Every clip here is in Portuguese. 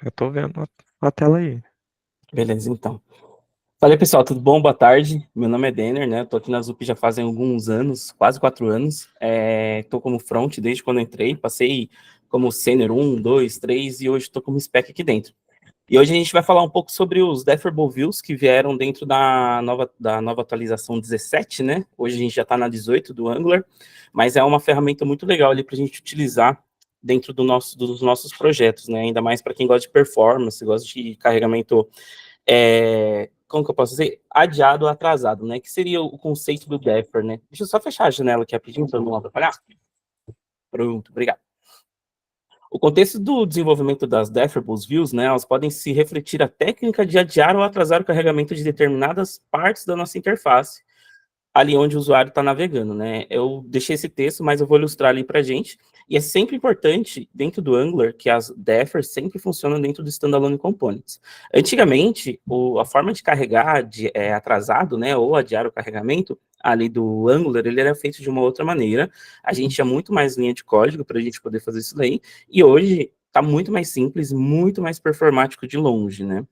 Eu tô vendo a tela aí. Beleza, então. Falei, pessoal, tudo bom? Boa tarde. Meu nome é Denner, né? Tô aqui na Zup já fazem alguns anos, quase 4 anos. Tô como front desde quando entrei. Passei como sênior 1, 2, 3 e hoje tô como spec aqui dentro. E hoje a gente vai falar um pouco sobre os Daphrable Views que vieram dentro da nova atualização 17, né? Hoje a gente já está na 18 do Angular, mas é uma ferramenta muito legal ali para a gente utilizar dentro dos nossos projetos, né? Ainda mais para quem gosta de performance, gosta de carregamento, como que eu posso dizer? Adiado ou atrasado, né? Que seria o conceito do Daphr, né? Deixa eu só fechar a janela aqui rapidinho para não atrapalhar. Pronto, obrigado. O contexto do desenvolvimento das Daphrable Views, né, elas podem se refletir a técnica de adiar ou atrasar o carregamento de determinadas partes da nossa interface, ali onde o usuário está navegando, né? Eu deixei esse texto, mas eu vou ilustrar ali para a gente. E é sempre importante, dentro do Angular, que as Daphers sempre funcionam dentro do Standalone Components. Antigamente, a forma de carregar atrasado, né, ou adiar o carregamento ali do Angular, ele era feito de uma outra maneira. A gente tinha muito mais linha de código para a gente poder fazer isso daí. E hoje está muito mais simples, muito mais performático de longe, né?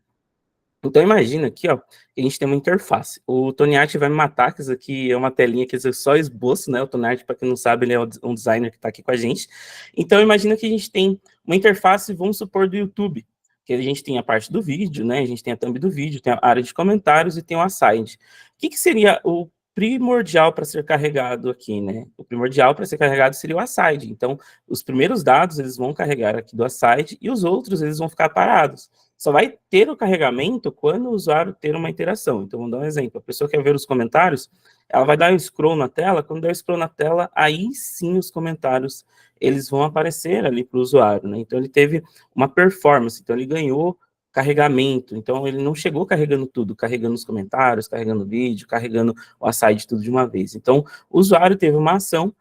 Então imagina aqui, ó, que a gente tem uma interface. O Toniart vai me matar, que isso aqui é uma telinha que é só esboço, né? O Toniart, para quem não sabe, ele é um designer que está aqui com a gente. Então imagina que a gente tem uma interface, vamos supor, do YouTube, que a gente tem a parte do vídeo, né? A gente tem a thumb do vídeo, tem a área de comentários e tem o aside. O que seria o primordial para ser carregado aqui, né? O primordial para ser carregado seria o aside. Então, os primeiros dados eles vão carregar aqui do aside e os outros eles vão ficar parados. Só vai ter o carregamento quando o usuário ter uma interação. Então, vamos dar um exemplo. A pessoa quer ver os comentários, ela vai dar um scroll na tela. Quando der um scroll na tela, aí sim os comentários eles vão aparecer ali para o usuário, né? Então, ele teve uma performance. Então, ele ganhou carregamento. Então, ele não chegou carregando tudo, carregando os comentários, carregando o vídeo, carregando o aside tudo de uma vez. Então, o usuário teve uma ação,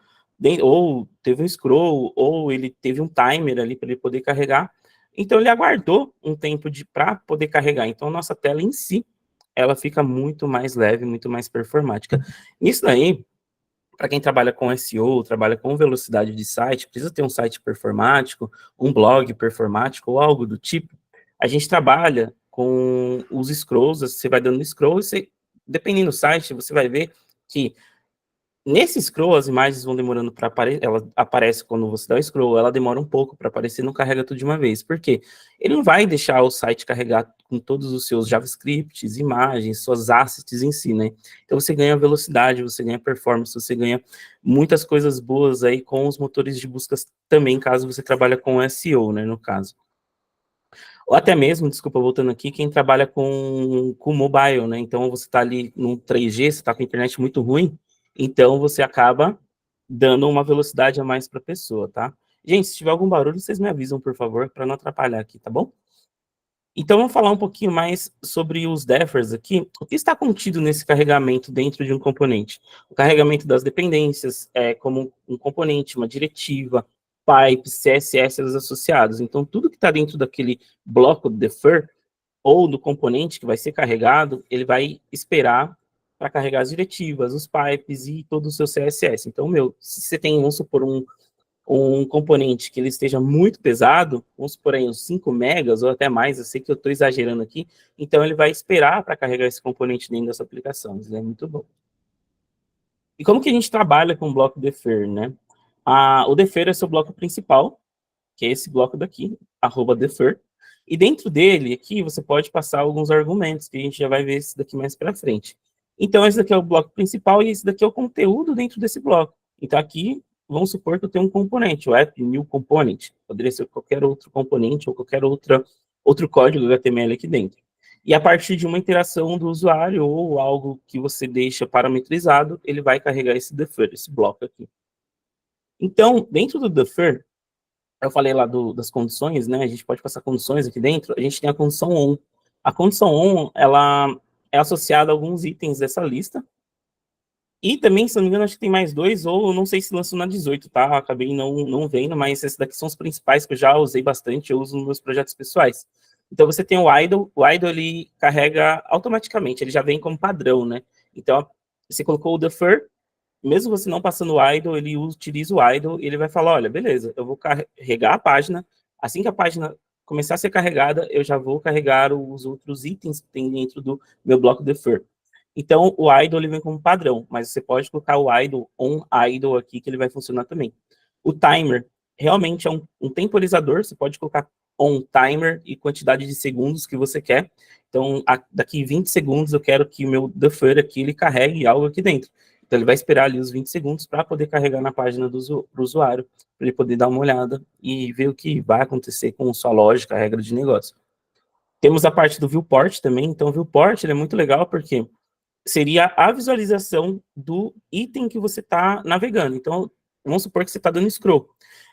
ou teve um scroll, ou ele teve um timer ali para ele poder carregar. Então, ele aguardou um tempo para poder carregar. Então, a nossa tela em si, ela fica muito mais leve, muito mais performática. Nisso daí, para quem trabalha com SEO, trabalha com velocidade de site, precisa ter um site performático, um blog performático ou algo do tipo, a gente trabalha com os scrolls, você vai dando scroll, dependendo do site, você vai ver que nesse scroll, as imagens vão demorando para aparecer, ela aparece quando você dá o scroll, ela demora um pouco para aparecer, não carrega tudo de uma vez. Por quê? Ele não vai deixar o site carregar com todos os seus JavaScripts, imagens, suas assets em si, né? Então você ganha velocidade, você ganha performance, você ganha muitas coisas boas aí com os motores de buscas também, caso você trabalhe com SEO, né, no caso. Ou até mesmo, desculpa, voltando aqui, quem trabalha com mobile, né? Então você está ali no 3G, você está com a internet muito ruim, então você acaba dando uma velocidade a mais para a pessoa, tá? Gente, se tiver algum barulho, vocês me avisam, por favor, para não atrapalhar aqui, tá bom? Então vamos falar um pouquinho mais sobre os Daphers aqui. O que está contido nesse carregamento dentro de um componente? O carregamento das dependências, como um componente, uma diretiva, pipes, CSS associados. Então tudo que está dentro daquele bloco Defer ou do componente que vai ser carregado, ele vai esperar para carregar as diretivas, os pipes e todo o seu CSS. Então, se você tem, vamos supor, um componente que ele esteja muito pesado, vamos supor aí uns 5 megas ou até mais, eu sei que eu estou exagerando aqui, então ele vai esperar para carregar esse componente dentro da sua aplicação, isso é muito bom. E como que a gente trabalha com o bloco defer, né? O defer é o seu bloco principal, que é esse bloco daqui, @defer, e dentro dele, aqui, você pode passar alguns argumentos, que a gente já vai ver esse daqui mais para frente. Então, esse daqui é o bloco principal e esse daqui é o conteúdo dentro desse bloco. Então, aqui, vamos supor que eu tenho um componente, o app new component. Poderia ser qualquer outro componente ou qualquer outro código HTML aqui dentro. E a partir de uma interação do usuário ou algo que você deixa parametrizado, ele vai carregar esse defer, esse bloco aqui. Então, dentro do defer, eu falei lá das condições, né? A gente pode passar condições aqui dentro. A gente tem a condição on. A condição on, ela é associada a alguns itens dessa lista. E também, se não me engano, acho que tem mais dois, ou não sei se lançou na 18, tá? Acabei não vendo, mas esses daqui são os principais que eu já usei bastante, eu uso nos meus projetos pessoais. Então, você tem o idle ele carrega automaticamente, ele já vem como padrão, né? Então, você colocou o defer, mesmo você não passando o idle, ele utiliza o idle e ele vai falar, olha, beleza, eu vou carregar a página, assim que a página começar a ser carregada, eu já vou carregar os outros itens que tem dentro do meu bloco defer. Então, o idle ele vem como padrão, mas você pode colocar o idle on idle aqui, que ele vai funcionar também. O timer realmente é um temporizador, você pode colocar on timer e quantidade de segundos que você quer. Então, daqui 20 segundos eu quero que o meu defer aqui ele carregue algo aqui dentro. Então, ele vai esperar ali os 20 segundos para poder carregar na página do usuário, para ele poder dar uma olhada e ver o que vai acontecer com sua lógica, a regra de negócio. Temos a parte do viewport também. Então, o viewport ele é muito legal porque seria a visualização do item que você está navegando. Então, vamos supor que você está dando scroll.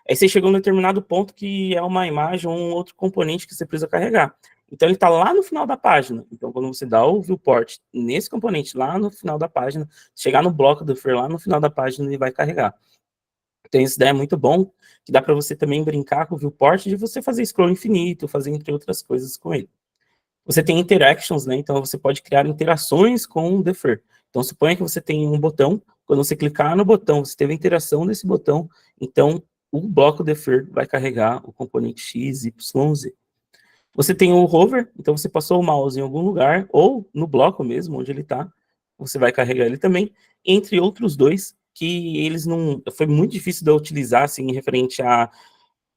Aí você chegou a um determinado ponto que é uma imagem ou um outro componente que você precisa carregar. Então, ele está lá no final da página. Então, quando você dá o viewport nesse componente lá no final da página, chegar no bloco do defer lá no final da página, ele vai carregar. Então, isso daí é muito bom, que dá para você também brincar com o viewport de você fazer scroll infinito, fazer entre outras coisas com ele. Você tem interactions, né? Então você pode criar interações com o defer. Então suponha que você tem um botão, quando você clicar no botão, você teve a interação desse botão, então o bloco defer vai carregar o componente X, Y, Z. Você tem o hover, então você passou o mouse em algum lugar, ou no bloco mesmo, onde ele está, você vai carregar ele também, entre outros dois, que eles não... Foi muito difícil de eu utilizar, assim, referente a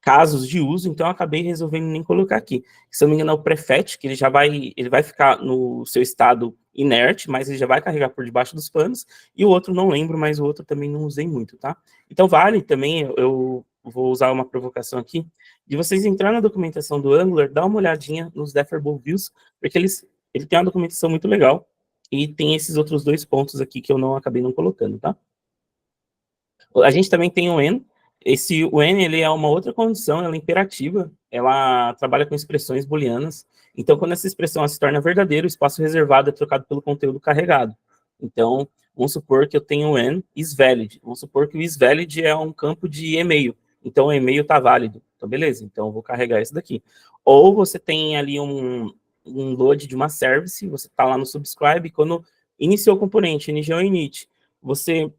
casos de uso, então eu acabei resolvendo nem colocar aqui. Se eu não me engano, é o prefetch, que ele vai ficar no seu estado inerte, mas ele já vai carregar por debaixo dos panos, e o outro não lembro, mas o outro também não usei muito, tá? Então vale também, eu vou usar uma provocação aqui, de vocês entrar na documentação do Angular, dar uma olhadinha nos Deferable Views, porque ele tem uma documentação muito legal, e tem esses outros dois pontos aqui que eu não acabei não colocando, tá? A gente também tem o when. Esse when, ele é uma outra condição, ela é imperativa, ela trabalha com expressões booleanas. Então, quando essa expressão se torna verdadeira, o espaço reservado é trocado pelo conteúdo carregado. Então, vamos supor que eu tenho when isValid. Vamos supor que o isValid é um campo de e-mail. Então, o e-mail está válido. Então, beleza. Então, eu vou carregar esse daqui. Ou você tem ali um load de uma service, você está lá no subscribe, quando iniciou o componente, iniciou o init, você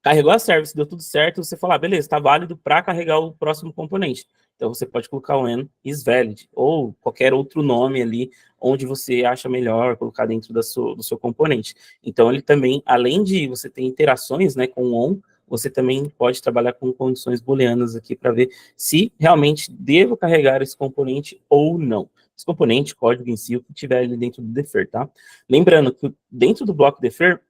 carregou a service, deu tudo certo, você fala, beleza, está válido para carregar o próximo componente. Então você pode colocar o when isValid, ou qualquer outro nome ali, onde você acha melhor colocar dentro do seu componente. Então ele também, além de você ter interações, né, com o on, você também pode trabalhar com condições booleanas aqui para ver se realmente devo carregar esse componente ou não. Esse componente, código em si, o que tiver ali dentro do defer, tá? Lembrando que dentro do bloco defer,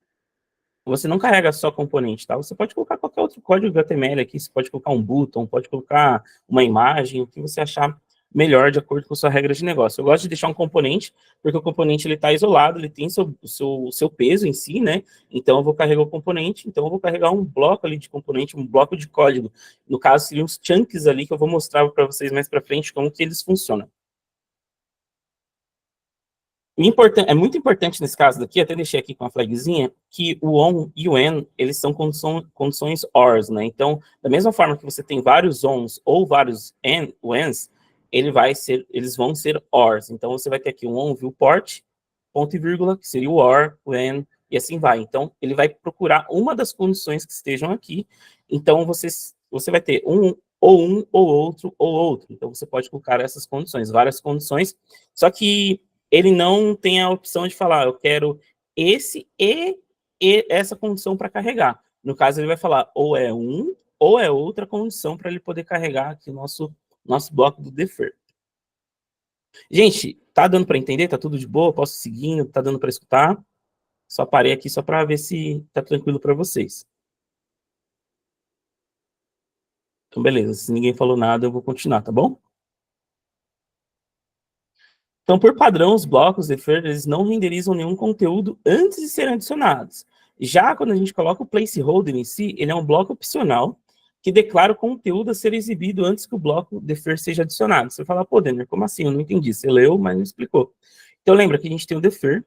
você não carrega só componente, tá? Você pode colocar qualquer outro código HTML aqui, você pode colocar um button, pode colocar uma imagem, o que você achar melhor de acordo com a sua regra de negócio. Eu gosto de deixar um componente, porque o componente ele está isolado, ele tem seu peso em si, né? Então eu vou carregar o componente, então eu vou carregar um bloco ali de componente, um bloco de código. No caso, seriam os chunks ali que eu vou mostrar para vocês mais para frente como que eles funcionam. É muito importante nesse caso daqui, até deixei aqui com a flagzinha, que o on e o en, eles são condições ORs, né? Então, da mesma forma que você tem vários ons ou vários ens, eles vão ser ORs. Então, você vai ter aqui um on viewport, ponto e vírgula, que seria o OR, o en, e assim vai. Então, ele vai procurar uma das condições que estejam aqui. Então, você vai ter um ou outro, ou outro. Então, você pode colocar essas condições, várias condições, só que ele não tem a opção de falar, eu quero esse e essa condição para carregar. No caso, ele vai falar ou é um ou é outra condição para ele poder carregar aqui o nosso bloco do defer. Gente, tá dando para entender? Tá tudo de boa? Posso ir seguindo? Tá dando para escutar? Só parei aqui só para ver se tá tranquilo para vocês. Então, beleza. Se ninguém falou nada, eu vou continuar, tá bom? Então, por padrão, os blocos defer, eles não renderizam nenhum conteúdo antes de serem adicionados. Já quando a gente coloca o placeholder em si, ele é um bloco opcional que declara o conteúdo a ser exibido antes que o bloco defer seja adicionado. Você fala, pô, Denner, como assim? Eu não entendi. Você leu, mas não explicou. Então, lembra que a gente tem o defer,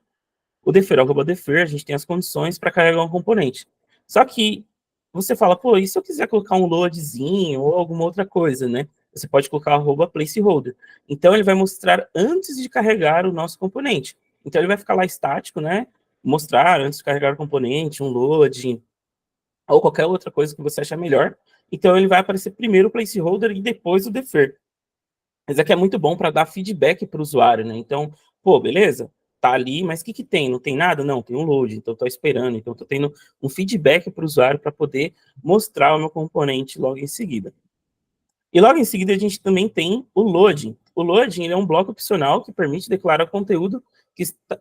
arroba defer, a gente tem as condições para carregar um componente. Só que você fala, pô, e se eu quiser colocar um loadzinho ou alguma outra coisa, né? Você pode colocar arroba placeholder. Então, ele vai mostrar antes de carregar o nosso componente. Então, ele vai ficar lá estático, né? Mostrar antes de carregar o componente, um load, ou qualquer outra coisa que você achar melhor. Então, ele vai aparecer primeiro o placeholder e depois o defer. Isso aqui é muito bom para dar feedback para o usuário, né? Então, pô, beleza, tá ali, mas o que que tem? Não tem nada? Não, tem um load, então estou esperando, então estou tendo um feedback para o usuário para poder mostrar o meu componente logo em seguida. E logo em seguida a gente também tem o loading. O loading ele é um bloco opcional que permite declarar conteúdo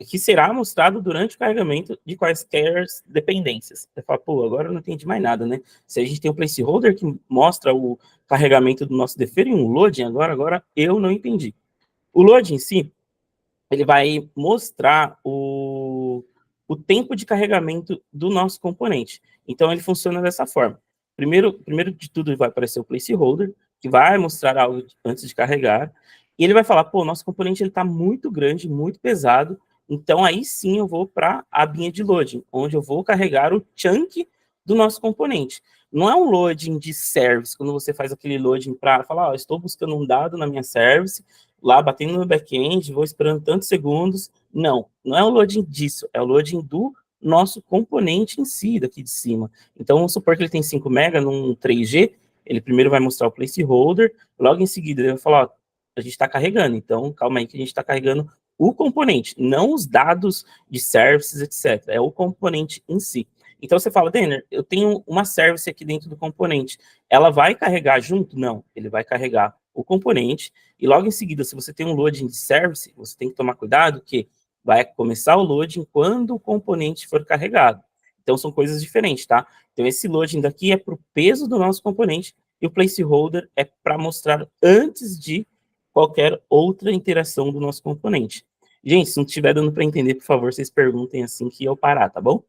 que será mostrado durante o carregamento de quaisquer dependências. Você fala, pô, agora eu não entendi mais nada, né? Se a gente tem um placeholder que mostra o carregamento do nosso defer e um loading, agora eu não entendi. O loading em si, ele vai mostrar o tempo de carregamento do nosso componente. Então, ele funciona dessa forma. Primeiro de tudo, vai aparecer o placeholder, que vai mostrar algo antes de carregar, e ele vai falar, pô, nosso componente está muito grande, muito pesado, então aí sim eu vou para a abinha de loading, onde eu vou carregar o chunk do nosso componente. Não é um loading de service, quando você faz aquele loading para falar, ó, estou buscando um dado na minha service, lá batendo no back-end, vou esperando tantos segundos. Não, não é o loading disso, é o loading do nosso componente em si, daqui de cima. Então, vamos supor que ele tem 5 MB num 3G, ele primeiro vai mostrar o placeholder, logo em seguida ele vai falar, ó, a gente está carregando, então calma aí que a gente está carregando o componente, não os dados de services, etc. É o componente em si. Então você fala, Denner, eu tenho uma service aqui dentro do componente. Ela vai carregar junto? Não, ele vai carregar o componente e logo em seguida, se você tem um loading de service, você tem que tomar cuidado que vai começar o loading quando o componente for carregado. Então, são coisas diferentes, tá? Então, esse loading daqui é para o peso do nosso componente e o placeholder é para mostrar antes de qualquer outra interação do nosso componente. Gente, se não estiver dando para entender, por favor, vocês perguntem assim que eu parar, tá bom?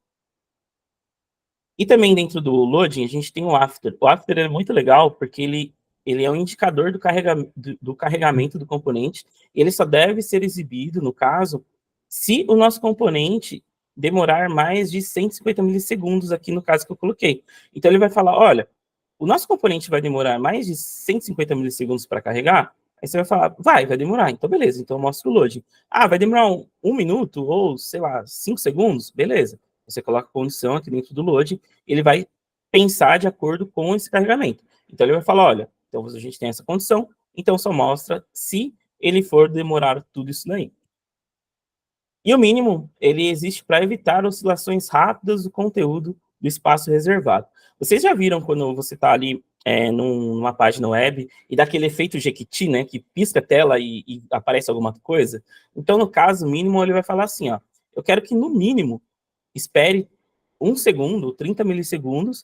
E também dentro do loading, a gente tem o after. O after é muito legal porque ele é um indicador do carregamento do componente. Ele só deve ser exibido, no caso, se o nosso componente demorar mais de 150 milissegundos, aqui no caso que eu coloquei. Então, ele vai falar, olha, o nosso componente vai demorar mais de 150 milissegundos para carregar? Aí você vai falar, vai demorar. Então, beleza, então eu mostro o loading. Ah, vai demorar um minuto ou, sei lá, 5 segundos? Beleza. Você coloca a condição aqui dentro do load, ele vai pensar de acordo com esse carregamento. Então, ele vai falar, olha, então a gente tem essa condição, então só mostra se ele for demorar tudo isso daí. E o mínimo, ele existe para evitar oscilações rápidas do conteúdo do espaço reservado. Vocês já viram quando você está ali numa página web e dá aquele efeito Jequiti, né, que pisca a tela e aparece alguma coisa? Então, no caso mínimo, ele vai falar assim, ó, eu quero que no mínimo espere 1 segundo, 30 milissegundos,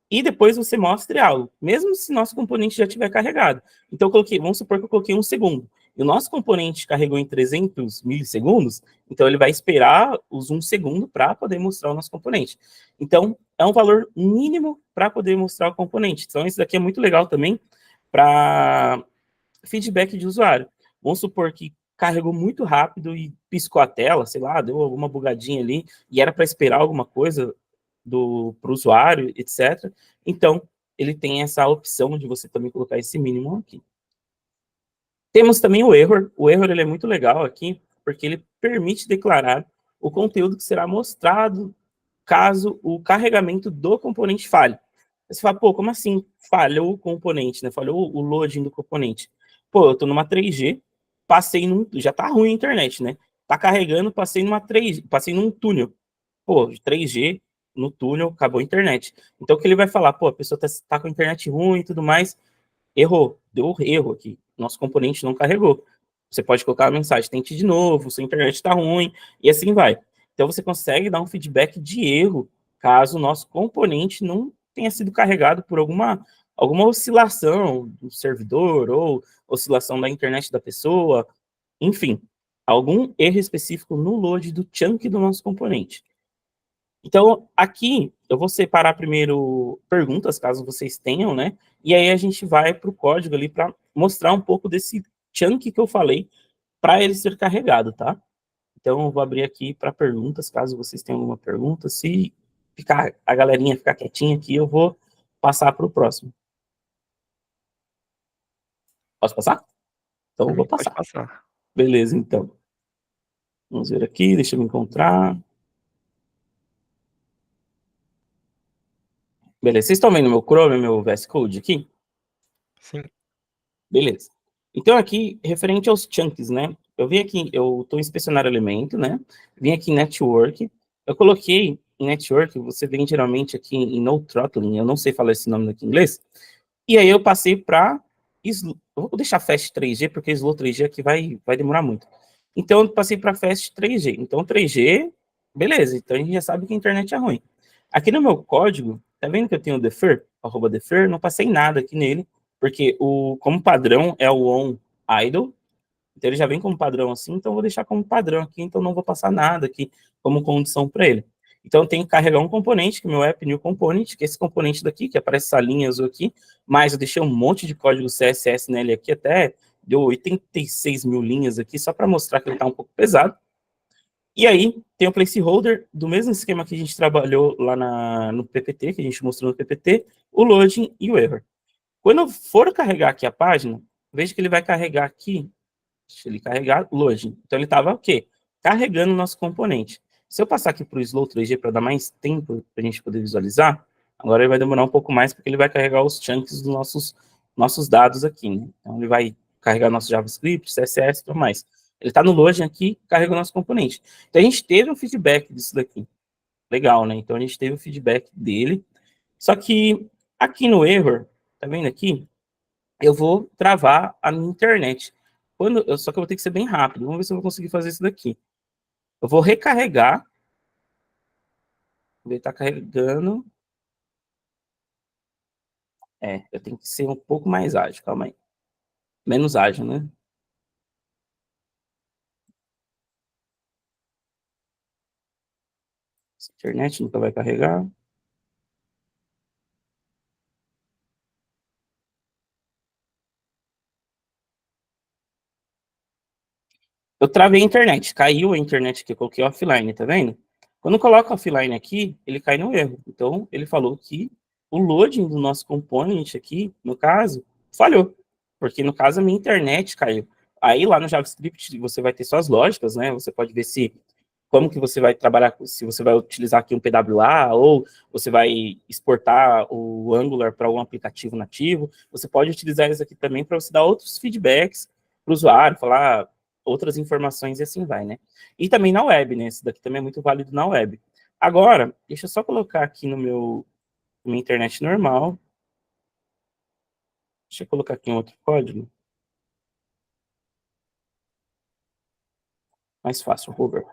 e depois você mostre algo, mesmo se nosso componente já estiver carregado. Então, eu coloquei, vamos supor que eu coloquei 1 segundo, e o nosso componente carregou em 300 milissegundos, então ele vai esperar os 1 segundo para poder mostrar o nosso componente. Então, é um valor mínimo para poder mostrar o componente. Então, isso daqui é muito legal também para feedback de usuário. Vamos supor que carregou muito rápido e piscou a tela, sei lá, deu alguma bugadinha ali, e era para esperar alguma coisa para o usuário, etc. Então, ele tem essa opção de você também colocar esse mínimo aqui. Temos também o error. O error ele é muito legal aqui, porque ele permite declarar o conteúdo que será mostrado caso o carregamento do componente falhe. Você fala, pô, como assim falhou o componente, né? Falhou o loading do componente. Pô, eu tô numa 3G, já tá ruim a internet, né? Tá carregando, passei num túnel. Pô, 3G no túnel, acabou a internet. Então, o que ele vai falar? Pô, a pessoa tá com a internet ruim e tudo mais, errou, deu erro aqui. Nosso componente não carregou. Você pode colocar a mensagem, tente de novo, sua internet está ruim, e assim vai. Então, você consegue dar um feedback de erro, caso o nosso componente não tenha sido carregado por alguma oscilação do servidor, ou oscilação da internet da pessoa, enfim, algum erro específico no load do chunk do nosso componente. Então, aqui eu vou separar primeiro perguntas, caso vocês tenham, né? E aí a gente vai para o código ali para mostrar um pouco desse chunk que eu falei para ele ser carregado, tá? Então, eu vou abrir aqui para perguntas, caso vocês tenham alguma pergunta. Se a galerinha ficar quietinha aqui, eu vou passar para o próximo. Posso passar? Então, eu vou Pode passar. passar. Beleza, então. Vamos ver aqui, deixa eu me encontrar. Beleza, vocês estão vendo meu Chrome, meu VS Code aqui? Sim. Beleza. Então, aqui, referente aos chunks, né? Eu vim aqui, eu estou inspecionando elemento, né? Vim aqui em network. Eu coloquei em network, você vem geralmente aqui em no throttling, eu não sei falar esse nome aqui em inglês. E aí eu passei para. Eu vou deixar Fast 3G, porque Slow 3G aqui vai demorar muito. Então, eu passei para Fast 3G. Então, 3G, beleza. Então, a gente já sabe que a internet é ruim. Aqui no meu código, tá vendo que eu tenho o defer, @defer? Não passei nada aqui nele, porque como padrão é o on idle. Então, ele já vem como padrão assim. Então, eu vou deixar como padrão aqui. Então, não vou passar nada aqui como condição para ele. Então, eu tenho que carregar um componente, que é o meu app new component, que é esse componente daqui, que aparece essa linha azul aqui, mas eu deixei um monte de código CSS nele aqui, até deu 86 mil linhas aqui, só para mostrar que ele está um pouco pesado. E aí, tem o placeholder, do mesmo esquema que a gente trabalhou lá no PPT, que a gente mostrou no PPT, o loading e o error. Quando eu for carregar aqui a página, veja que ele vai carregar aqui. Deixa ele carregar loading. Então ele estava o quê? Carregando o nosso componente. Se eu passar aqui para o Slow 3G para dar mais tempo para a gente poder visualizar, agora ele vai demorar um pouco mais porque ele vai carregar os chunks dos nossos dados aqui, né? Então ele vai carregar nosso JavaScript, CSS e tudo mais. Ele está no loading aqui, carrega o nosso componente. Então a gente teve um feedback disso daqui. Legal, né? Então a gente teve o feedback dele. Só que aqui no error, tá vendo aqui? Eu vou travar a minha internet. Só que eu vou ter que ser bem rápido. Vamos ver se eu vou conseguir fazer isso daqui. Eu vou recarregar. Ele está carregando. Eu tenho que ser um pouco mais ágil. Calma aí. Menos ágil, né? Essa internet nunca vai carregar. Eu travei a internet. Caiu a internet que eu coloquei offline, tá vendo? Quando eu coloco offline aqui, ele cai no erro. Então, ele falou que o loading do nosso component aqui, no caso, falhou. Porque, no caso, a minha internet caiu. Aí, lá no JavaScript, você vai ter suas lógicas, né? Você pode ver como que você vai trabalhar, se você vai utilizar aqui um PWA ou você vai exportar o Angular para algum aplicativo nativo. Você pode utilizar isso aqui também para você dar outros feedbacks para o usuário, falar outras informações e assim vai, né? E também na web, né? Esse daqui também é muito válido na web. Agora, deixa eu só colocar aqui minha internet normal. Deixa eu colocar aqui um outro código. Mais fácil, hover.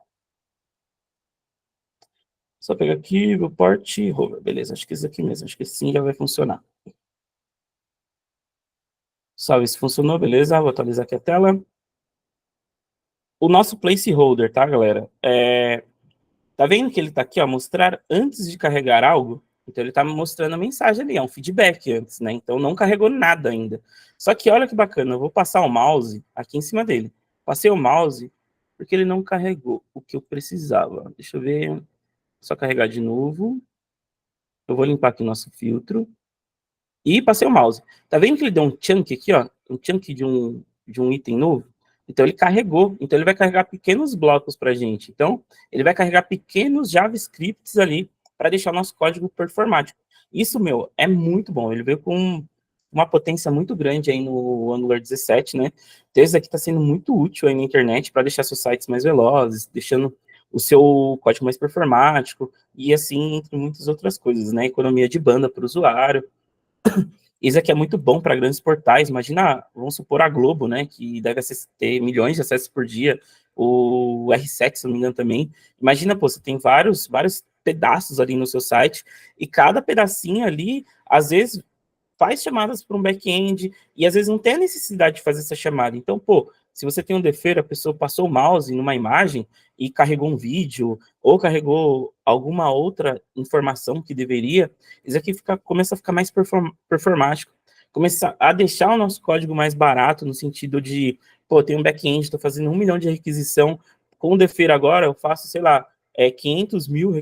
Só pegar aqui, report e hover. Beleza, acho que isso aqui mesmo. Acho que sim já vai funcionar. Salve, se funcionou, beleza? Vou atualizar aqui a tela. O nosso placeholder, tá, galera? Tá vendo que ele tá aqui, ó, mostrar antes de carregar algo? Então ele tá me mostrando a mensagem ali, é um feedback antes, né? Então não carregou nada ainda. Só que olha que bacana, eu vou passar o mouse aqui em cima dele. Passei o mouse porque ele não carregou o que eu precisava. Deixa eu ver, só carregar de novo. Eu vou limpar aqui o nosso filtro. E passei o mouse. Tá vendo que ele deu um chunk aqui, ó? Um chunk de um item novo? Então ele carregou. Então ele vai carregar pequenos blocos para a gente. Então ele vai carregar pequenos JavaScripts ali para deixar o nosso código performático. Isso, meu, é muito bom. Ele veio com uma potência muito grande aí no Angular 17, né? Então isso aqui está sendo muito útil aí na internet para deixar seus sites mais velozes, deixando o seu código mais performático e assim, entre muitas outras coisas, né? Economia de banda para o usuário. Isso aqui é muito bom para grandes portais. Imagina, vamos supor, a Globo, né, que deve ter milhões de acessos por dia, o R7, se não me engano, também. Imagina, pô, você tem vários pedaços ali no seu site, e cada pedacinho ali, às vezes, faz chamadas para um back-end, e às vezes não tem a necessidade de fazer essa chamada. Então, pô, se você tem um defeito, a pessoa passou o mouse numa imagem e carregou um vídeo, ou carregou alguma outra informação que deveria, isso aqui começa a ficar mais performático, começa a deixar o nosso código mais barato, no sentido de, pô, tem um back-end, estou fazendo 1 milhão de requisição, com o defeito agora eu faço, sei lá, 500 mil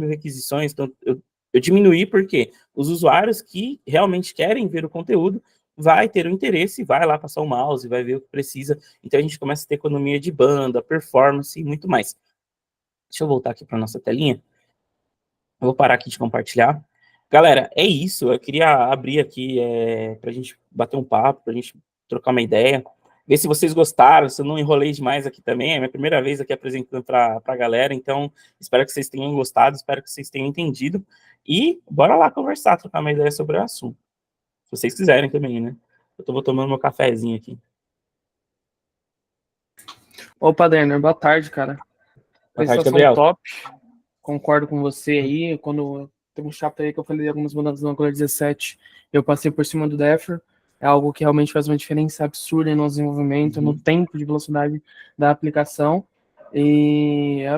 requisições, então eu diminuí porque os usuários que realmente querem ver o conteúdo vai ter o interesse, vai lá passar o mouse, vai ver o que precisa. Então a gente começa a ter economia de banda, performance e muito mais. Deixa eu voltar aqui para nossa telinha. Eu vou parar aqui de compartilhar. Galera, é isso. Eu queria abrir aqui para a gente bater um papo, para a gente trocar uma ideia, ver se vocês gostaram, se eu não enrolei demais aqui também, é minha primeira vez aqui apresentando para a galera, então espero que vocês tenham gostado, espero que vocês tenham entendido, e bora lá conversar, trocar uma ideia sobre o assunto, se vocês quiserem também, né? Eu vou tomando meu cafezinho aqui. Opa, Denner, boa tarde, cara. Boa tarde, Apresentação Gabriel. top. Concordo com você aí. Quando tem um chapter aí que eu falei de algumas mudanças no Angular 17, eu passei por cima do Dapher. É algo que realmente faz uma diferença absurda no desenvolvimento, no tempo de velocidade da aplicação. E é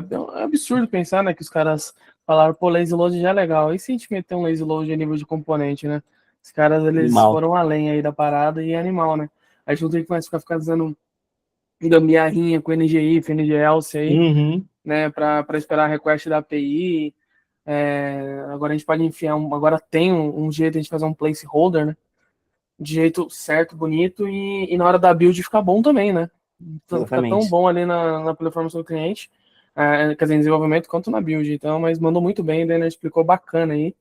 absurdo pensar, né, que os caras falaram, pô, lazy load já é legal. E se a gente meter um lazy load a nível de componente, né? Os caras, eles foram além aí da parada e é animal, né? A gente não tem que mais ficar fazendo gambiarrinha com NGIF, NGElse aí, né, para esperar a request da API. Agora a gente pode enfiar, agora tem um jeito de a gente fazer um placeholder, né, de jeito certo, bonito, e na hora da build ficar bom também, né? Então, fica tão bom ali na performance do cliente, quer dizer, em desenvolvimento, quanto na build. Então, mas mandou muito bem, né, explicou bacana aí,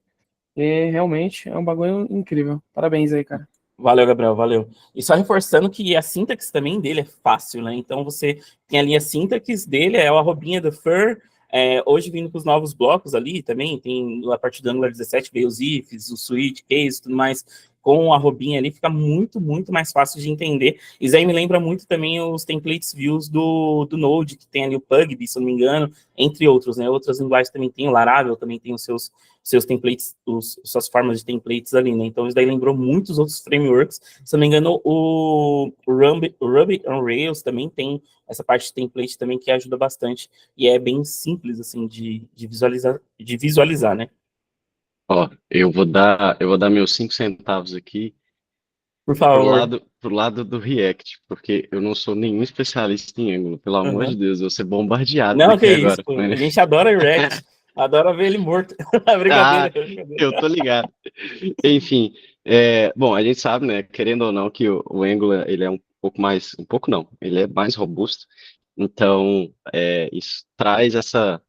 e realmente é um bagulho incrível. Parabéns aí, cara. Valeu, Gabriel, valeu. E só reforçando que a sintaxe também dele é fácil, né? Então você tem ali a sintaxe dele, é o arrobinha do fur, hoje vindo com os novos blocos ali também, tem a partir do Angular 17 veio os ifs, o switch, case e tudo mais, com o arrobinha ali fica muito, muito mais fácil de entender. Isso aí me lembra muito também os templates views do Node, que tem ali o Pugby, se eu não me engano, entre outros, né? Outras linguagens também tem, o Laravel também tem os seus templates, suas formas de templates ali, né? Então isso daí lembrou muitos outros frameworks. Se eu não me engano, o Ruby on Rails também tem essa parte de template também que ajuda bastante e é bem simples assim de visualizar, né? Ó, eu vou dar meus 5 centavos aqui Por favor. pro lado do React, porque eu não sou nenhum especialista em Angular, pelo amor de Deus, eu vou ser bombardeado Não, que daqui isso, agora. pô. A gente adora React, adora ver ele morto. Brincadeira. Eu tô ligado. Enfim, bom, a gente sabe, né, querendo ou não, que o Angular, ele é um pouco não, ele é mais robusto, então, isso traz essa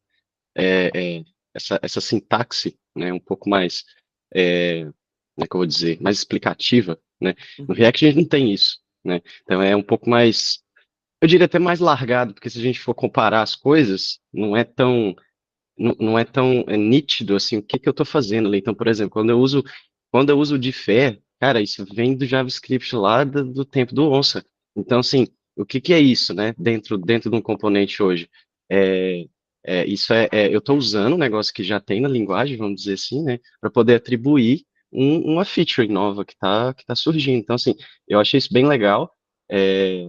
sintaxe, né, um pouco mais, como é que eu vou dizer, mais explicativa, né? No React a gente não tem isso, né? Então é um pouco mais, eu diria até mais largado, porque se a gente for comparar as coisas, não é tão nítido assim o que que eu estou fazendo ali. Então, por exemplo, quando eu uso o differ, cara, isso vem do JavaScript lá do tempo do Onça. Então, assim, o que que é isso, né? Dentro de um componente hoje, é, eu estou usando um negócio que já tem na linguagem, vamos dizer assim, né? Para poder atribuir uma feature nova que tá surgindo. Então, assim, eu achei isso bem legal. É,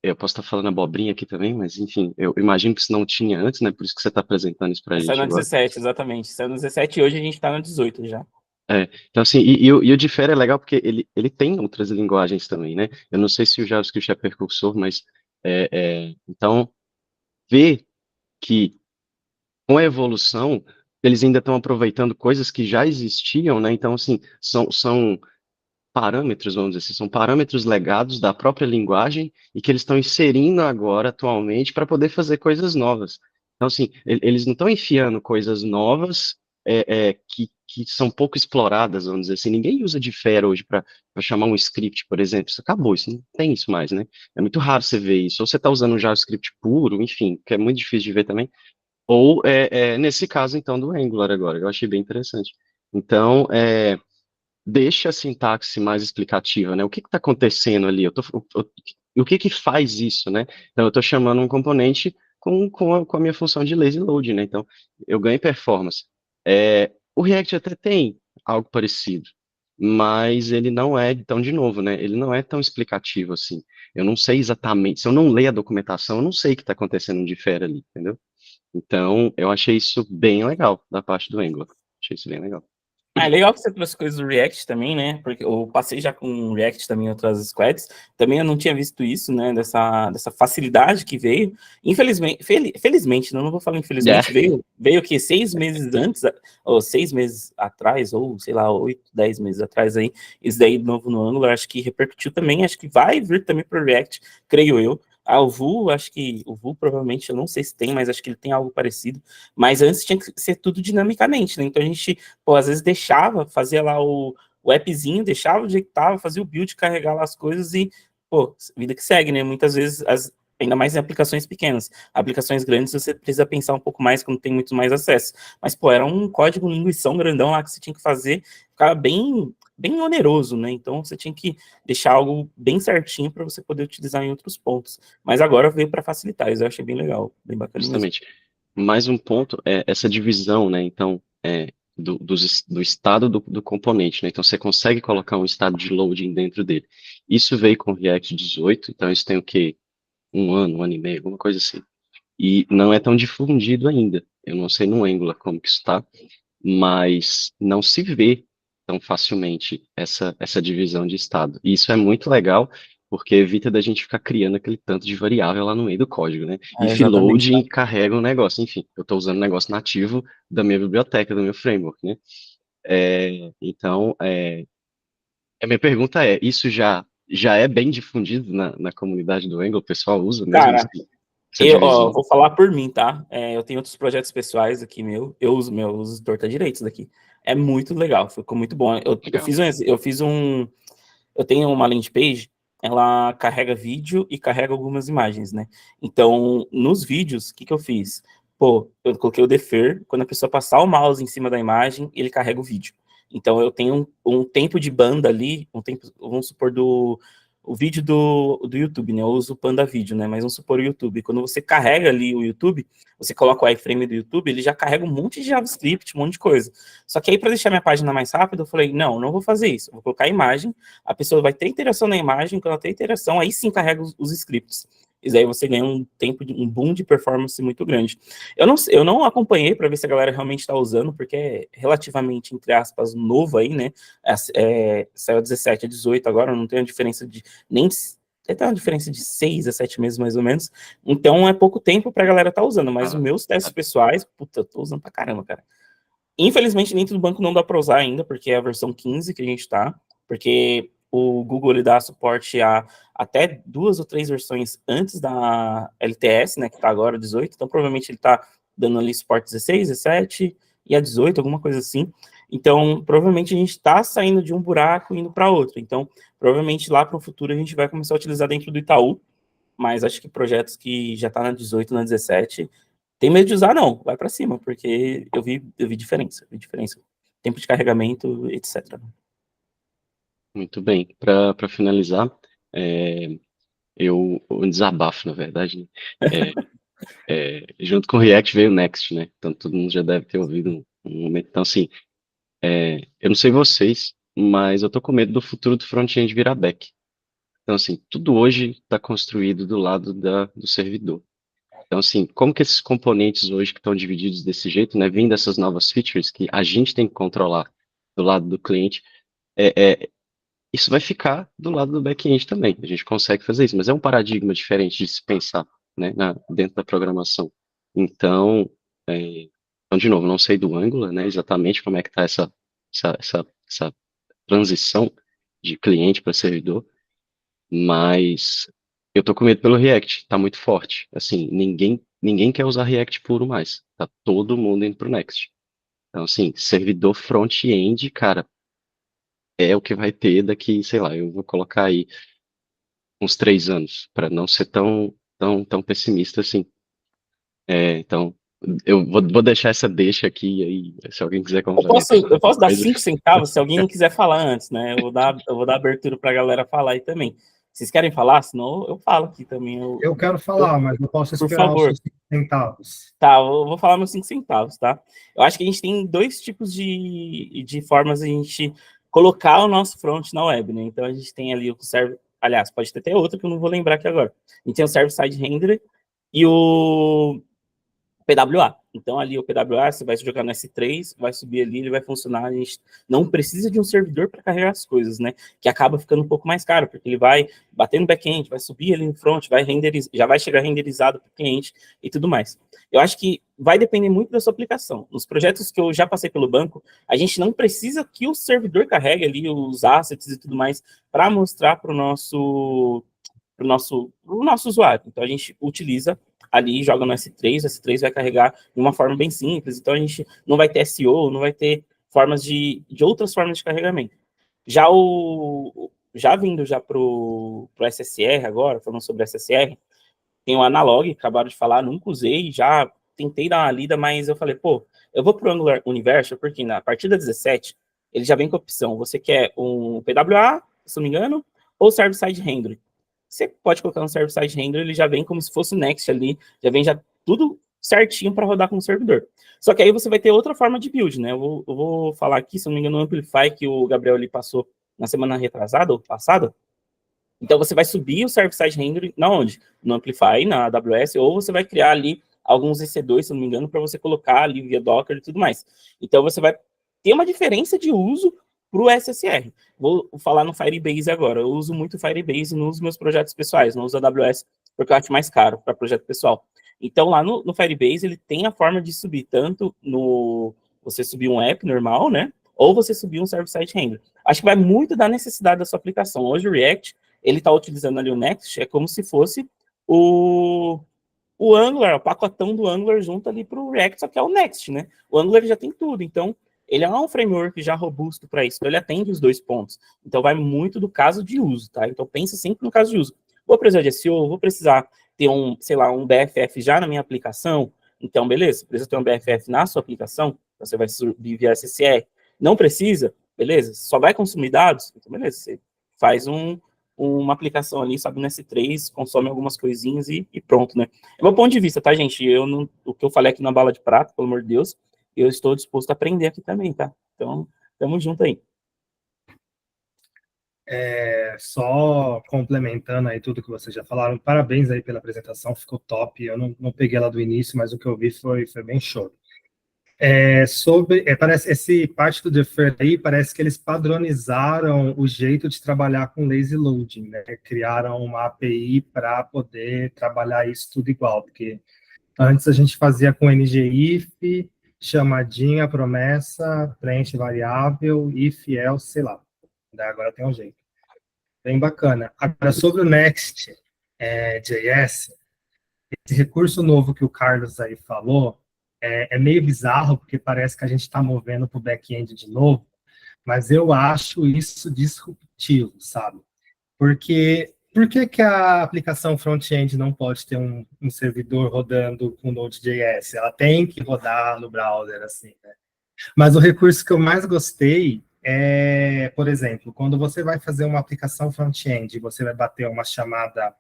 eu posso estar falando abobrinha aqui também, mas enfim, eu imagino que isso não tinha antes, né? Por isso que você está apresentando isso para a Saiu gente no agora. 17, exatamente. Saiu no 17 e hoje a gente está no 18 já. Então, assim, e o Differ é legal porque ele tem outras linguagens também, né? Eu não sei se o JavaScript é precursor, mas então, ver que com a evolução eles ainda estão aproveitando coisas que já existiam, né? Então, assim, são parâmetros, vamos dizer assim, são parâmetros legados da própria linguagem e que eles estão inserindo agora, atualmente, para poder fazer coisas novas. Então, assim, eles não estão enfiando coisas novas que são pouco exploradas, vamos dizer assim. Ninguém usa Differ hoje para chamar um script, por exemplo. Isso acabou, isso não tem isso mais, né? É muito raro você ver isso. Ou você está usando um JavaScript puro, enfim, que é muito difícil de ver também. Ou, nesse caso, então, do Angular agora. Eu achei bem interessante. Então, deixa a sintaxe mais explicativa, né? O que está acontecendo ali? O que que faz isso, né? Então, eu estou chamando um componente com a minha função de lazy load, né? Então, eu ganho performance. O React até tem algo parecido, mas ele não é, então, de novo, né? Ele não é tão explicativo assim. Eu não sei exatamente, se eu não ler a documentação, eu não sei o que está acontecendo de fera ali, entendeu? Então, eu achei isso bem legal da parte do Angular. Achei isso bem legal. É legal que você trouxe coisas do React também, né? Porque eu passei já com React também em outras squads. Também eu não tinha visto isso, né? Dessa facilidade que veio. Infelizmente, felizmente, não vou falar infelizmente, veio que 6 meses antes, ou 6 meses atrás, ou sei lá, 8, 10 meses atrás aí, isso daí de novo no Angular, acho que repercutiu também, acho que vai vir também para o React, creio eu. O Vue, acho que o Vue provavelmente, eu não sei se tem, mas acho que ele tem algo parecido. Mas antes tinha que ser tudo dinamicamente, né? Então a gente, pô, às vezes fazia lá o appzinho, deixava do jeito que tava, fazia o build, carregar lá as coisas e pô, vida que segue, né? Muitas vezes, ainda mais em aplicações pequenas. Aplicações grandes, você precisa pensar um pouco mais quando tem muito mais acesso. Mas, pô, era um código linguição grandão lá que você tinha que fazer, ficava bem oneroso, né? Então, você tinha que deixar algo bem certinho para você poder utilizar em outros pontos. Mas agora veio para facilitar, isso eu achei bem legal, bem bacana mesmo. Justamente. Mais um ponto é essa divisão, né? Então, do estado do componente, né? Então, você consegue colocar um estado de loading dentro dele. Isso veio com o React 18, então isso tem o quê? Um ano e meio, alguma coisa assim. E não é tão difundido ainda. Eu não sei no Angular como que isso está, mas não se vê tão facilmente essa divisão de estado. E isso é muito legal, porque evita da gente ficar criando aquele tanto de variável lá no meio do código, né? If Exatamente. loading carrega um negócio, enfim, eu estou usando um negócio nativo da minha biblioteca, do meu framework, né? Então, a minha pergunta é, isso já é bem difundido na comunidade do Angular? O pessoal usa mesmo Cara, essa divisão? vou falar por mim, tá? Eu tenho outros projetos pessoais aqui eu uso torta-direitos daqui. É muito legal, ficou muito bom. Legal. Eu tenho uma landing page, ela carrega vídeo e carrega algumas imagens, né? Então, nos vídeos, o que que eu fiz? Pô, eu coloquei o defer, quando a pessoa passar o mouse em cima da imagem, ele carrega o vídeo. Então, eu tenho um tempo de banda ali, vamos supor, o vídeo do YouTube, né? Eu uso o Panda Vídeo, né? Mas vamos supor o YouTube. Quando você carrega ali o YouTube, você coloca o iframe do YouTube, ele já carrega um monte de JavaScript, um monte de coisa. Só que aí, para deixar minha página mais rápida, eu falei, não vou fazer isso. Eu vou colocar a imagem, a pessoa vai ter interação na imagem, quando ela ter interação, aí sim carrega os scripts. E daí você ganha um boom de performance muito grande. Eu não acompanhei para ver se a galera realmente está usando, porque é relativamente, entre aspas, novo aí, né? Saiu 17 a 18 agora, não tem uma diferença de nem tem uma diferença de 6 a 7 meses, mais ou menos. Então, é pouco tempo pra galera estar usando. Mas os meus testes pessoais, puta, eu tô usando pra caramba, cara. Infelizmente, dentro do banco não dá para usar ainda, porque é a versão 15 que a gente está, porque o Google ele dá suporte a até 2 ou 3 versões antes da LTS, né, que está agora 18, então provavelmente ele está dando ali suporte 16, 17 e a 18, alguma coisa assim. Então, provavelmente a gente está saindo de um buraco e indo para outro. Então, provavelmente lá para o futuro a gente vai começar a utilizar dentro do Itaú, mas acho que projetos que já tá na 18, na 17, tem medo de usar, não. Vai para cima, porque eu vi diferença. Tempo de carregamento, etc. Muito bem. Para finalizar, é, um desabafo, na verdade, né? Junto com o React veio o Next, né? Então todo mundo já deve ter ouvido um momento. Então, assim, eu não sei vocês, mas eu tô com medo do futuro do front-end virar back. Então, assim, tudo hoje está construído do lado do servidor. Então, assim, como que esses componentes hoje que estão divididos desse jeito, né, vindo dessas novas features que a gente tem que controlar do lado do cliente, isso vai ficar do lado do back-end também. A gente consegue fazer isso, mas é um paradigma diferente de se pensar, né, dentro da programação. Então, de novo, não sei do Angular, né, exatamente como é que está essa transição de cliente para servidor, mas eu tô com medo pelo React, tá muito forte. Assim, ninguém quer usar React puro mais. Tá todo mundo indo pro Next. Então, assim, servidor front-end, cara, é o que vai ter daqui, sei lá, eu vou colocar aí uns 3 anos, para não ser tão pessimista assim. Então, eu vou deixar essa deixa aqui, e aí, se alguém quiser complementar Eu alguma posso dar coisa. 5 centavos se alguém não quiser falar antes, né? Eu vou dar abertura para a galera falar aí também. Vocês querem falar? Senão eu falo aqui também. Eu quero falar, mas eu posso Por esperar os favor. seus 5 centavos. Tá, eu vou falar meus 5 centavos, tá? Eu acho que a gente tem dois tipos de formas de a gente colocar o nosso front na web, né? Então a gente tem ali o server, aliás, pode ter até outro que eu não vou lembrar aqui agora. A gente tem o server-side renderer e o PWA. Então, ali o PWA, você vai jogar no S3, vai subir ali, ele vai funcionar. A gente não precisa de um servidor para carregar as coisas, né? Que acaba ficando um pouco mais caro, porque ele vai bater no back-end, vai subir ali no front, já vai chegar renderizado para o cliente e tudo mais. Eu acho que vai depender muito da sua aplicação. Nos projetos que eu já passei pelo banco, a gente não precisa que o servidor carregue ali os assets e tudo mais para mostrar para o nosso usuário. Então, a gente utiliza ali, joga no S3, o S3 vai carregar de uma forma bem simples, então a gente não vai ter SEO, não vai ter formas de outras formas de carregamento. Já já vindo já pro SSR agora, falando sobre SSR, tem o Analog, acabaram de falar, nunca usei, já tentei dar uma lida, mas eu falei, pô, eu vou pro Angular Universal, porque na partida 17, ele já vem com a opção, você quer um PWA, se não me engano, ou Server-Side Rendering. Você pode colocar um Server-Side Rendering, ele já vem como se fosse o Next ali, já vem já tudo certinho para rodar com o servidor. Só que aí você vai ter outra forma de build, né? Eu vou falar aqui, se não me engano, o Amplify que o Gabriel ali passou na semana retrasada ou passada. Então você vai subir o Server-Side Rendering na onde? No Amplify, na AWS, ou você vai criar ali alguns EC2, se não me engano, para você colocar ali via Docker e tudo mais. Então você vai ter uma diferença de uso para o SSR. Vou falar no Firebase agora. Eu uso muito Firebase nos meus projetos pessoais, não uso AWS porque eu acho mais caro para projeto pessoal. Então lá no Firebase ele tem a forma de subir tanto no você subir um app normal, né? Ou você subir um server-side render. Acho que vai muito da necessidade da sua aplicação. Hoje o React ele está utilizando ali o Next, é como se fosse o Angular, o pacotão do Angular junto ali para o React, só que é o Next, né? O Angular já tem tudo, então ele é um framework já robusto para isso, então ele atende os dois pontos. Então vai muito do caso de uso, tá? Então pensa sempre no caso de uso. Vou precisar de SEO, vou precisar ter sei lá, um BFF já na minha aplicação, então beleza, precisa ter um BFF na sua aplicação, você vai subir via SSR. Não precisa, beleza, só vai consumir dados, então beleza, você faz uma aplicação ali, sabe, no S3, consome algumas coisinhas e pronto, né? É meu ponto de vista, tá, gente? O que eu falei aqui na bala de prata, pelo amor de Deus, eu estou disposto a aprender aqui também, tá? Então, tamo junto aí. Só complementando aí tudo que vocês já falaram, parabéns aí pela apresentação, ficou top. Eu não peguei ela do início, mas o que eu vi foi bem show. Parece esse parte do Defer aí, parece que eles padronizaram o jeito de trabalhar com lazy loading, né? Criaram uma API para poder trabalhar isso tudo igual, porque antes a gente fazia com ngIf, chamadinha, promessa, preenche variável, if, else, sei lá. Agora tem um jeito. Bem bacana. Agora, sobre o Next JS, esse recurso novo que o Carlos aí falou, é meio bizarro, porque parece que a gente está movendo para o back-end de novo, mas eu acho isso disruptivo, sabe? Porque por que a aplicação front-end não pode ter um servidor rodando com Node.js? Ela tem que rodar no browser, assim, né? Mas o recurso que eu mais gostei por exemplo, quando você vai fazer uma aplicação front-end, você vai bater uma chamada,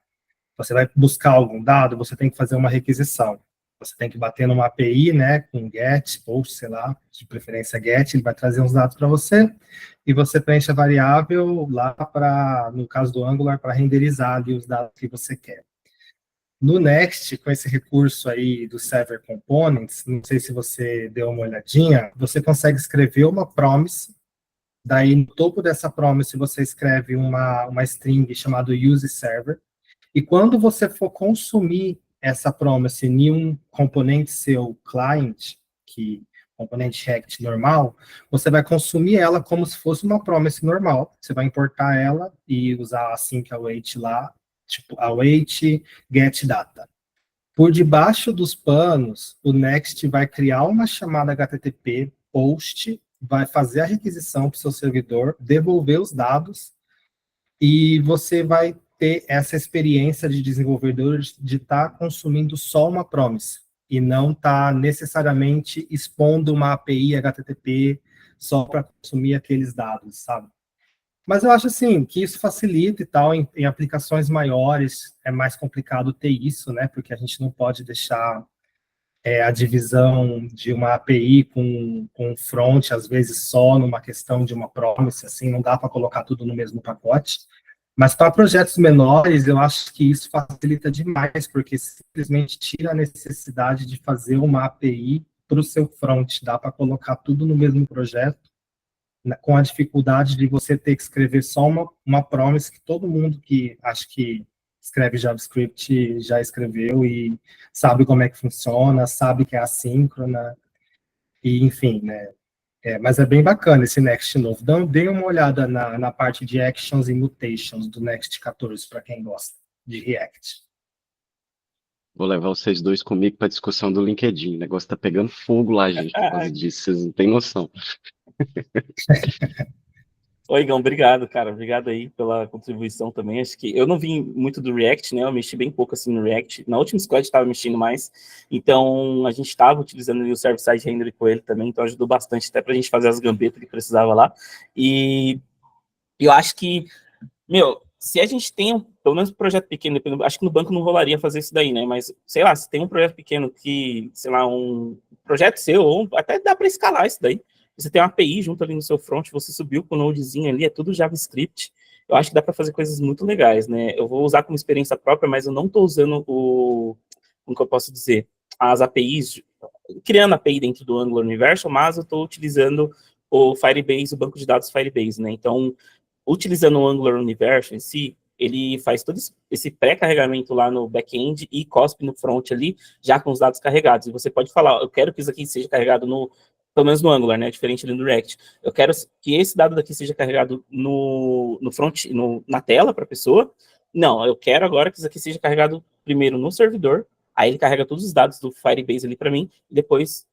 você vai buscar algum dado, você tem que fazer uma requisição. Você tem que bater numa API, né, com get, post, sei lá, de preferência get, ele vai trazer uns dados para você, e você preenche a variável lá no caso do Angular, para renderizar ali os dados que você quer. No Next, com esse recurso aí do Server Components, não sei se você deu uma olhadinha, você consegue escrever uma promise, daí no topo dessa promise você escreve uma string chamada useServer, e quando você for consumir essa promise em um componente seu client, componente React normal, você vai consumir ela como se fosse uma promise normal. Você vai importar ela e usar async await lá, tipo await get data. Por debaixo dos panos, o Next vai criar uma chamada HTTP post, vai fazer a requisição para o seu servidor, devolver os dados, e você vai ter essa experiência de desenvolvedor de estar consumindo só uma promise, e não estar necessariamente expondo uma API HTTP só para consumir aqueles dados, sabe? Mas eu acho, assim, que isso facilita e tal, em aplicações maiores é mais complicado ter isso, né, porque a gente não pode deixar a divisão de uma API com front, às vezes só numa questão de uma promise, assim, não dá para colocar tudo no mesmo pacote. Mas para projetos menores, eu acho que isso facilita demais, porque simplesmente tira a necessidade de fazer uma API para o seu front, dá para colocar tudo no mesmo projeto, com a dificuldade de você ter que escrever só uma promise que todo mundo que acho que escreve JavaScript já escreveu e sabe como é que funciona, sabe que é assíncrona, e enfim, né? Mas é bem bacana esse Next novo. Então, dê uma olhada na parte de actions e mutations do Next 14, para quem gosta de React. Vou levar vocês dois comigo para discussão do LinkedIn. O negócio tá pegando fogo lá, gente, por causa disso. Vocês não têm noção. Oi, Igão, obrigado, cara. Obrigado aí pela contribuição também. Acho que eu não vim muito do React, né? Eu mexi bem pouco assim no React. Na última squad estava mexendo mais. Então, a gente estava utilizando ali o server-side render com ele também. Então, ajudou bastante até para a gente fazer as gambetas que precisava lá. E eu acho que, meu, se a gente tem pelo menos um projeto pequeno, acho que no banco não rolaria fazer isso daí, né? Mas, sei lá, se tem um projeto pequeno que, sei lá, um projeto seu, ou até dá para escalar isso daí. Você tem uma API junto ali no seu front, você subiu com o Nodezinho ali, é tudo JavaScript. Eu acho que dá para fazer coisas muito legais, né? Eu vou usar como experiência própria, mas eu não estou usando como que eu posso dizer, as APIs, criando API dentro do Angular Universal, mas eu estou utilizando o Firebase, o banco de dados Firebase, né? Então, utilizando o Angular Universal em si, ele faz todo esse pré-carregamento lá no back-end e cospe no front ali, já com os dados carregados. E você pode falar, eu quero que isso aqui seja carregado pelo menos no Angular, né, diferente ali no React. Eu quero que esse dado daqui seja carregado no front, na tela para a pessoa. Não, eu quero agora que isso aqui seja carregado primeiro no servidor, aí ele carrega todos os dados do Firebase ali para mim, e depois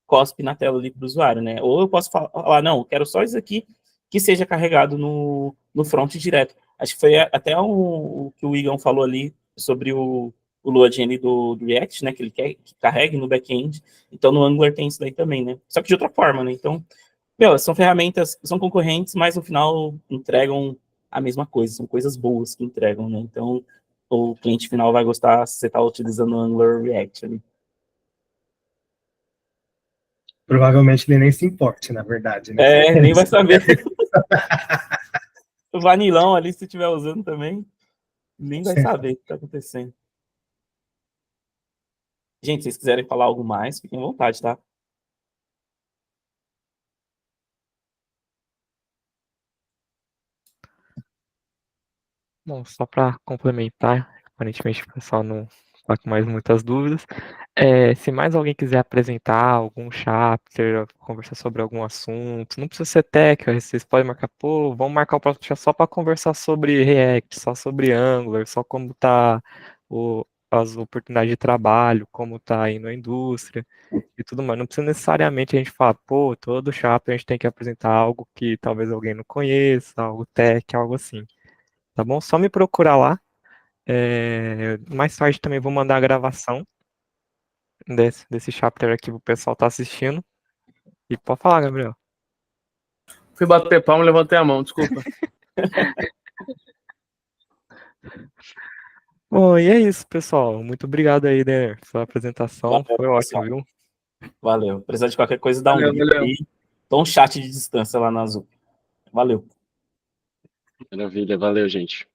cospe na tela ali para o usuário, né? Ou eu posso falar, não, eu quero só isso aqui que seja carregado no front direto. Acho que foi até o que o Igão falou ali sobre o Loading do React, né? Que ele quer que carregue no back-end. Então, no Angular tem isso daí também, né? Só que de outra forma, né? Então, meu, são ferramentas, são concorrentes, mas no final entregam a mesma coisa. São coisas boas que entregam, né? Então, o cliente final vai gostar se você está utilizando o Angular React ali. Provavelmente ele nem se importe, na verdade, né? Nem vai saber. O vanilão ali, se estiver usando também, nem vai saber o que está acontecendo. Gente, se vocês quiserem falar algo mais, fiquem à vontade, tá? Bom, só para complementar, aparentemente o pessoal não está com mais muitas dúvidas. Se mais alguém quiser apresentar algum chapter, conversar sobre algum assunto, não precisa ser técnico, vocês podem marcar, pô, vamos marcar o próximo chapter só para conversar sobre React, só sobre Angular, só como tá as oportunidades de trabalho, como tá aí na indústria e tudo mais. Não precisa necessariamente a gente falar, pô, todo chapter a gente tem que apresentar algo que talvez alguém não conheça, algo tech, algo assim. Tá bom? Só me procurar lá. Mais tarde também vou mandar a gravação desse chapter aqui pro pessoal tá assistindo. E pode falar, Gabriel. Fui bater palma e levantei a mão, desculpa. Bom, e é isso, pessoal. Muito obrigado aí, né, pela apresentação. Valeu, Foi ótimo, pessoal. viu? Valeu. Precisar de qualquer coisa, dá um Valeu, grito valeu. aí. Tô um chat de distância lá na Azul. Valeu. Maravilha, valeu, gente.